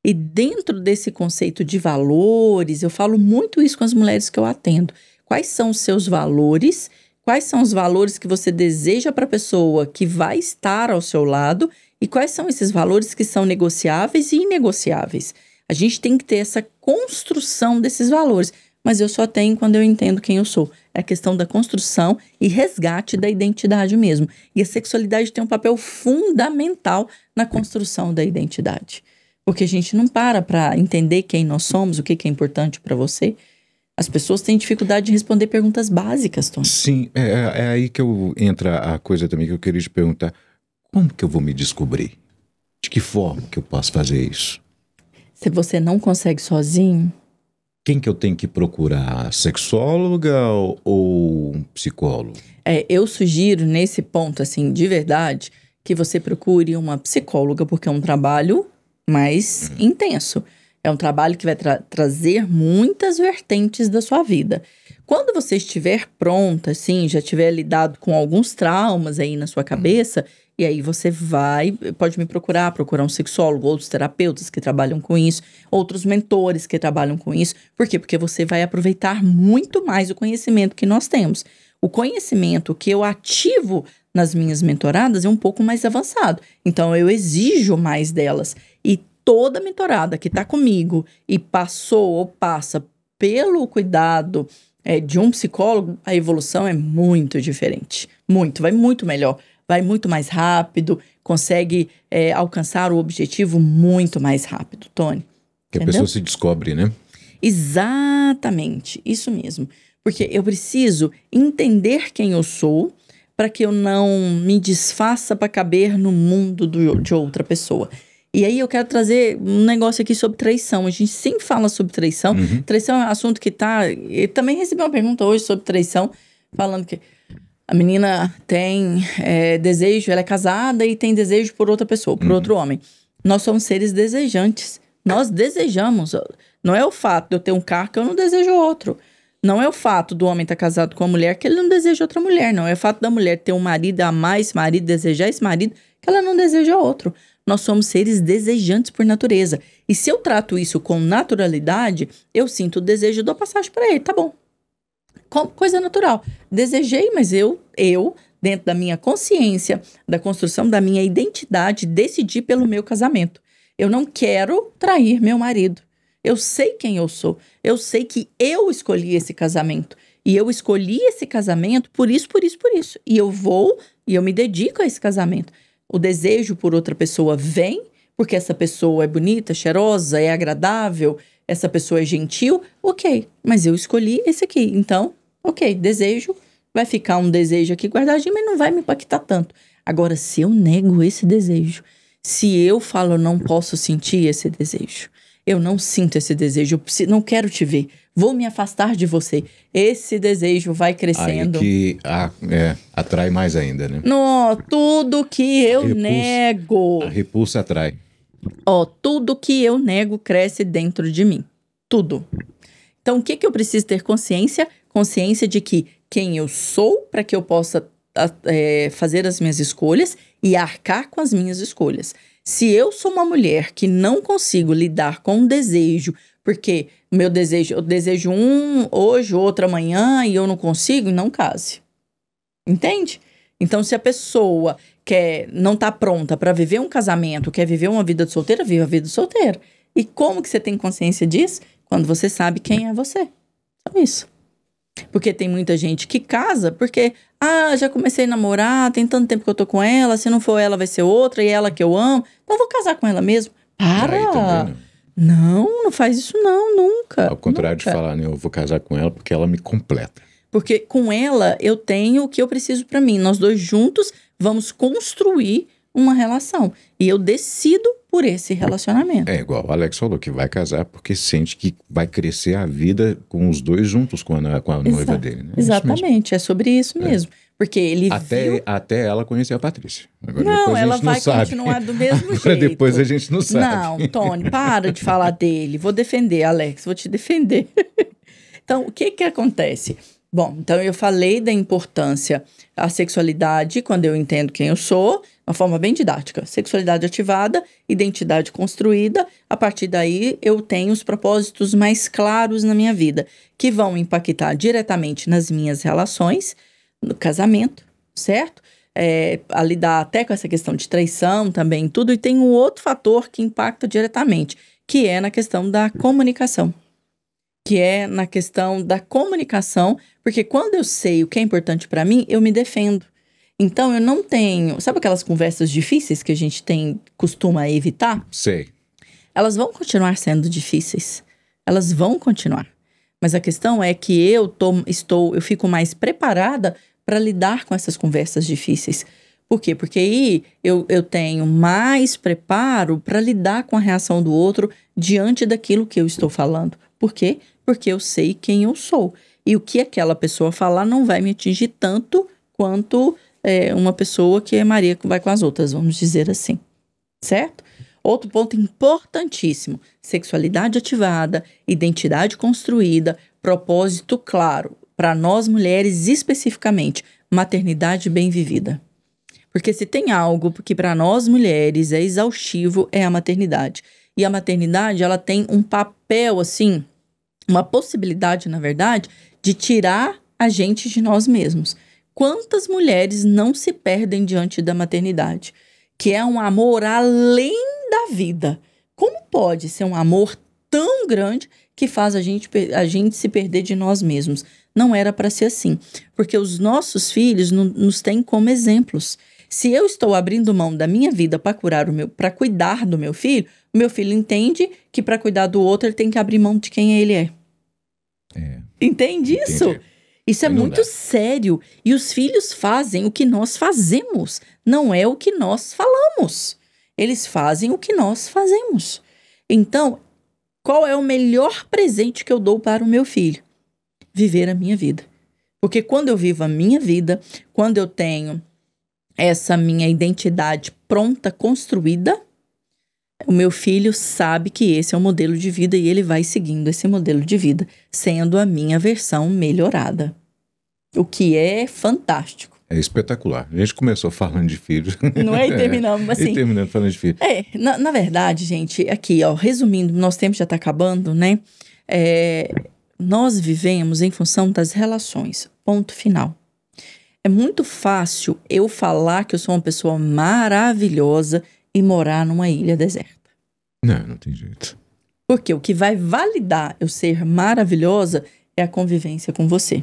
[SPEAKER 2] E dentro desse conceito de valores, eu falo muito isso com as mulheres que eu atendo. Quais são os seus valores? Quais são os valores que você deseja para a pessoa que vai estar ao seu lado? E quais são esses valores que são negociáveis e inegociáveis? A gente tem que ter essa construção desses valores. Mas eu só tenho quando eu entendo quem eu sou. É a questão da construção e resgate da identidade mesmo. E a sexualidade tem um papel fundamental na construção da identidade. Porque a gente não para entender quem nós somos, o que é importante para você. As pessoas têm dificuldade de responder perguntas básicas, Tom.
[SPEAKER 1] Sim, é aí que entra a coisa também que eu queria te perguntar. Como que eu vou me descobrir? De que forma que eu posso fazer isso?
[SPEAKER 2] Se você não consegue sozinho...
[SPEAKER 1] Quem que eu tenho que procurar? Sexóloga ou um psicólogo?
[SPEAKER 2] Eu sugiro nesse ponto, assim, de verdade, que você procure uma psicóloga, porque é um trabalho mais intenso. É um trabalho que vai trazer muitas vertentes da sua vida. Quando você estiver pronta, assim, já tiver lidado com alguns traumas aí na sua cabeça, e aí você pode me procurar um sexólogo, outros terapeutas que trabalham com isso, outros mentores que trabalham com isso. Por quê? Porque você vai aproveitar muito mais o conhecimento que nós temos. O conhecimento que eu ativo nas minhas mentoradas é um pouco mais avançado. Então, eu exijo mais delas. E toda mentorada que está comigo e passou ou passa pelo cuidado de um psicólogo, a evolução é muito diferente. Vai muito melhor. Vai muito mais rápido, consegue alcançar o objetivo muito mais rápido, Tony.
[SPEAKER 1] Que a pessoa se descobre, né?
[SPEAKER 2] Exatamente, isso mesmo. Porque eu preciso entender quem eu sou para que eu não me desfaça para caber no mundo de outra pessoa. E aí eu quero trazer um negócio aqui sobre traição. A gente sempre fala sobre traição. Uhum. Traição é um assunto que tá... Eu também recebi uma pergunta hoje sobre traição, falando que a menina tem desejo, ela é casada e tem desejo por outra pessoa, por outro homem. Nós somos seres desejantes. Nós desejamos. Não é o fato de eu ter um carro que eu não desejo outro. Não é o fato do homem estar casado com uma mulher que ele não deseja outra mulher. Não é o fato da mulher ter um marido, amar esse marido, desejar esse marido, que ela não deseja outro. Nós somos seres desejantes por natureza. E se eu trato isso com naturalidade, eu sinto o desejo, dou passagem para ele, tá bom. Coisa natural. Desejei, mas eu, dentro da minha consciência, da construção da minha identidade, decidi pelo meu casamento. Eu não quero trair meu marido. Eu sei quem eu sou. Eu sei que eu escolhi esse casamento. E eu escolhi esse casamento por isso. E eu me dedico a esse casamento. O desejo por outra pessoa vem, porque essa pessoa é bonita, cheirosa, é agradável, essa pessoa é gentil, ok. Mas eu escolhi esse aqui. Então, ok, desejo, vai ficar um desejo aqui guardadinho, mas não vai me impactar tanto. Agora, se eu nego esse desejo, se eu falo, eu não posso sentir esse desejo, eu não sinto esse desejo, eu não quero te ver, vou me afastar de você. Esse desejo vai crescendo.
[SPEAKER 1] Aí que atrai mais ainda, né?
[SPEAKER 2] No, tudo que eu nego.
[SPEAKER 1] A repulsa atrai.
[SPEAKER 2] Tudo que eu nego cresce dentro de mim. Tudo. Então, o que eu preciso ter consciência? Consciência de que quem eu sou, para que eu possa fazer as minhas escolhas e arcar com as minhas escolhas. Se eu sou uma mulher que não consigo lidar com um desejo, porque eu desejo um hoje, outro amanhã, e eu não consigo, não case. Entende? Então, se a pessoa não está pronta para viver um casamento, quer viver uma vida de solteira, viva a vida de solteira. E como que você tem consciência disso? Quando você sabe quem é você. Só isso. Porque tem muita gente que casa porque, já comecei a namorar, tem tanto tempo que eu tô com ela, se não for ela vai ser outra, e ela que eu amo, então eu vou casar com ela mesmo. Para! Não faz isso não, nunca.
[SPEAKER 1] Ao contrário
[SPEAKER 2] nunca.
[SPEAKER 1] De falar, né, eu vou casar com ela porque ela me completa.
[SPEAKER 2] Porque com ela eu tenho o que eu preciso para mim. Nós dois juntos vamos construir uma relação. E eu decido por esse relacionamento.
[SPEAKER 1] É igual o Alex falou, que vai casar porque sente que vai crescer a vida com os dois juntos, com a noiva dele. Né?
[SPEAKER 2] Exatamente, é sobre isso mesmo. Porque ele viu...
[SPEAKER 1] Até ela conhecer a Patrícia.
[SPEAKER 2] Agora, não, ela vai continuar do mesmo jeito.
[SPEAKER 1] Depois a gente não sabe.
[SPEAKER 2] Não, Tony, para de falar dele. Vou defender, Alex, vou te defender. Então, o que acontece? Bom, então eu falei da importância da sexualidade quando eu entendo quem eu sou, de uma forma bem didática. Sexualidade ativada, identidade construída. A partir daí, eu tenho os propósitos mais claros na minha vida, que vão impactar diretamente nas minhas relações, no casamento, certo? A lidar até com essa questão de traição também, tudo. E tem um outro fator que impacta diretamente, que é na questão da comunicação. Porque quando eu sei o que é importante para mim, eu me defendo. Então, eu não tenho... Sabe aquelas conversas difíceis que a gente costuma evitar?
[SPEAKER 1] Sei.
[SPEAKER 2] Elas vão continuar sendo difíceis. Elas vão continuar. Mas a questão é que eu fico mais preparada para lidar com essas conversas difíceis. Por quê? Porque aí eu tenho mais preparo para lidar com a reação do outro diante daquilo que eu estou falando. Por quê? Porque eu sei quem eu sou. E o que aquela pessoa falar não vai me atingir tanto quanto uma pessoa que é Maria que vai com as outras, vamos dizer assim. Certo? Outro ponto importantíssimo. Sexualidade ativada, identidade construída, propósito claro. Para nós mulheres especificamente, maternidade bem vivida. Porque se tem algo que para nós mulheres é exaustivo, é a maternidade. E a maternidade, ela tem um papel, assim, uma possibilidade, na verdade, de tirar a gente de nós mesmos. Quantas mulheres não se perdem diante da maternidade? Que é um amor além da vida. Como pode ser um amor tão grande que faz a gente se perder de nós mesmos? Não era para ser assim. Porque os nossos filhos nos têm como exemplos. Se eu estou abrindo mão da minha vida para cuidar do meu filho, o meu filho entende que para cuidar do outro ele tem que abrir mão de quem ele é. Entende isso? Entendi. Isso é muito sério. E os filhos fazem o que nós fazemos, não é o que nós falamos. Eles fazem o que nós fazemos. Então, qual é o melhor presente que eu dou para o meu filho? Viver a minha vida. Porque quando eu vivo a minha vida, quando eu tenho essa minha identidade pronta, construída, o meu filho sabe que esse é o modelo de vida e ele vai seguindo esse modelo de vida, sendo a minha versão melhorada. O que é fantástico.
[SPEAKER 1] É espetacular. A gente começou falando de filhos.
[SPEAKER 2] Não é? E terminamos assim.
[SPEAKER 1] E terminando falando de filhos.
[SPEAKER 2] Na verdade, gente, aqui, ó, resumindo, nosso tempo já está acabando, né? Nós vivemos em função das relações. Ponto final. É muito fácil eu falar que eu sou uma pessoa maravilhosa e morar numa ilha deserta.
[SPEAKER 1] Não tem jeito.
[SPEAKER 2] Porque o que vai validar eu ser maravilhosa é a convivência com você.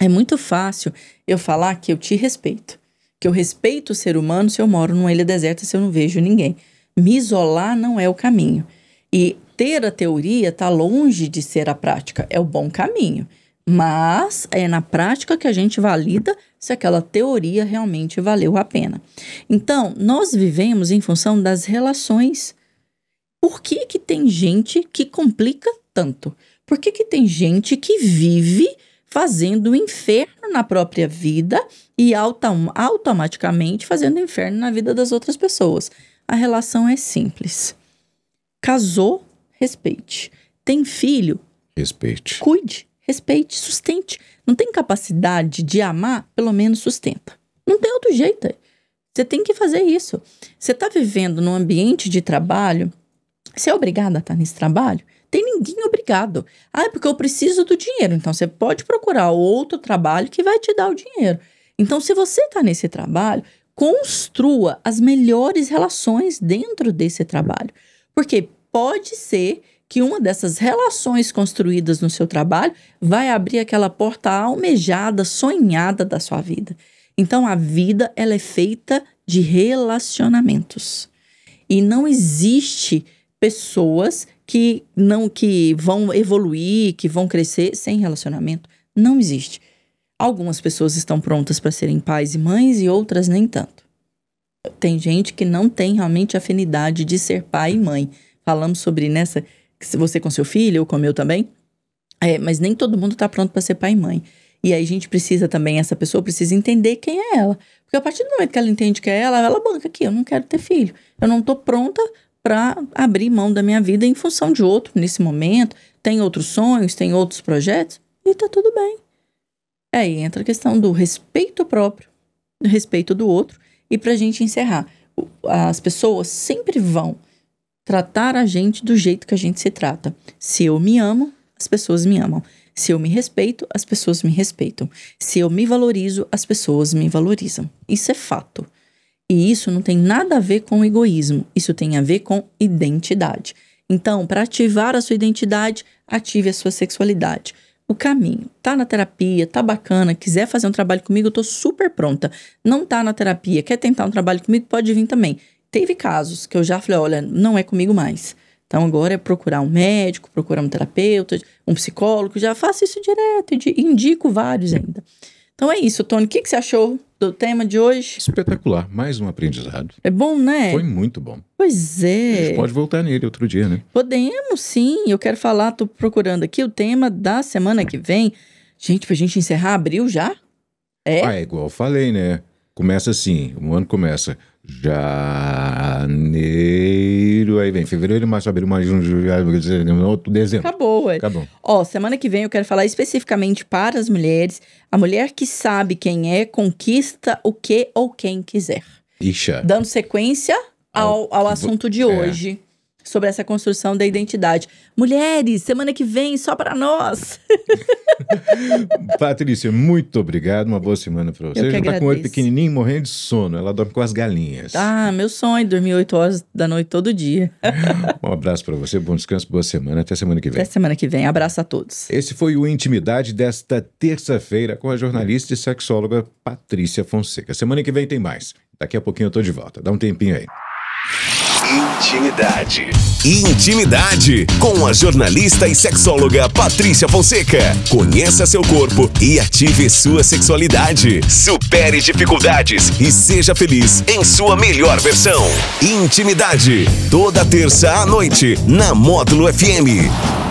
[SPEAKER 2] É muito fácil eu falar que eu te respeito. Que eu respeito o ser humano se eu moro numa ilha deserta, se eu não vejo ninguém. Me isolar não é o caminho. E ter a teoria está longe de ser a prática. É o bom caminho. Mas é na prática que a gente valida se aquela teoria realmente valeu a pena. Então, nós vivemos em função das relações. Por que tem gente que complica tanto? Por que tem gente que vive fazendo o inferno na própria vida e automaticamente fazendo o inferno na vida das outras pessoas? A relação é simples. Casou, respeite. Tem filho?
[SPEAKER 1] Respeite.
[SPEAKER 2] Cuide. Respeite, sustente. Não tem capacidade de amar, pelo menos sustenta. Não tem outro jeito. Você tem que fazer isso. Você está vivendo num ambiente de trabalho, você é obrigado a estar nesse trabalho? Tem ninguém obrigado. É porque eu preciso do dinheiro. Então, você pode procurar outro trabalho que vai te dar o dinheiro. Então, se você está nesse trabalho, construa as melhores relações dentro desse trabalho. Porque pode ser que uma dessas relações construídas no seu trabalho vai abrir aquela porta almejada, sonhada da sua vida. Então, a vida, ela é feita de relacionamentos. E não existe pessoas que vão evoluir, que vão crescer sem relacionamento. Não existe. Algumas pessoas estão prontas para serem pais e mães e outras nem tanto. Tem gente que não tem realmente afinidade de ser pai e mãe. Falamos sobre se você com seu filho ou com o meu também, mas nem todo mundo está pronto para ser pai e mãe. E aí a gente precisa também, essa pessoa precisa entender quem é ela. Porque a partir do momento que ela entende que é ela banca aqui, eu não quero ter filho. Eu não estou pronta para abrir mão da minha vida em função de outro nesse momento. Tem outros sonhos, tem outros projetos e tá tudo bem. Aí entra a questão do respeito próprio, do respeito do outro. E pra gente encerrar, as pessoas sempre vão tratar a gente do jeito que a gente se trata. Se eu me amo, as pessoas me amam. Se eu me respeito, as pessoas me respeitam. Se eu me valorizo, as pessoas me valorizam. Isso é fato. E isso não tem nada a ver com egoísmo. Isso tem a ver com identidade. Então, para ativar a sua identidade, ative a sua sexualidade. O caminho. Tá na terapia, tá bacana, quiser fazer um trabalho comigo, eu tô super pronta. Não tá na terapia, quer tentar um trabalho comigo, pode vir também. Teve casos que eu já falei, olha, não é comigo mais. Então agora é procurar um médico, procurar um terapeuta, um psicólogo, já faço isso direto e indico vários ainda. Então é isso, Tony, o que você achou do tema de hoje?
[SPEAKER 1] Espetacular, mais um aprendizado.
[SPEAKER 2] É bom, né?
[SPEAKER 1] Foi muito bom.
[SPEAKER 2] Pois é.
[SPEAKER 1] A gente pode voltar nele outro dia, né?
[SPEAKER 2] Podemos, sim. Eu quero falar, tô procurando aqui o tema da semana que vem. Gente, pra gente encerrar abril já?
[SPEAKER 1] É igual eu falei, né? Começa assim, o ano começa janeiro, aí vem fevereiro, março, abril, maio, junho, julho, dezembro.
[SPEAKER 2] Acabou, ué.
[SPEAKER 1] Acabou.
[SPEAKER 2] Ó, semana que vem eu quero falar especificamente para as mulheres. A mulher que sabe quem é, conquista o que ou quem quiser.
[SPEAKER 1] Ixa.
[SPEAKER 2] Dando sequência ao assunto de hoje. sobre essa construção da identidade. Mulheres, semana que vem, só para nós.
[SPEAKER 1] Patrícia, muito obrigado. Uma boa semana para você.
[SPEAKER 2] Eu que
[SPEAKER 1] já
[SPEAKER 2] agradeço.
[SPEAKER 1] Tá com o olho pequenininho, morrendo de sono. Ela dorme com as galinhas.
[SPEAKER 2] Meu sonho, dormir 8 horas da noite todo dia.
[SPEAKER 1] Um abraço para você, bom descanso, boa semana. Até semana que vem.
[SPEAKER 2] Até semana que vem. Abraço a todos.
[SPEAKER 1] Esse foi o Intimidade desta terça-feira com a jornalista e sexóloga Patrícia Fonseca. Semana que vem tem mais. Daqui a pouquinho eu tô de volta. Dá um tempinho aí.
[SPEAKER 3] Intimidade. Intimidade com a jornalista e sexóloga Patrícia Fonseca. Conheça seu corpo e ative sua sexualidade. Supere dificuldades e seja feliz em sua melhor versão. Intimidade, toda terça à noite na Módulo FM.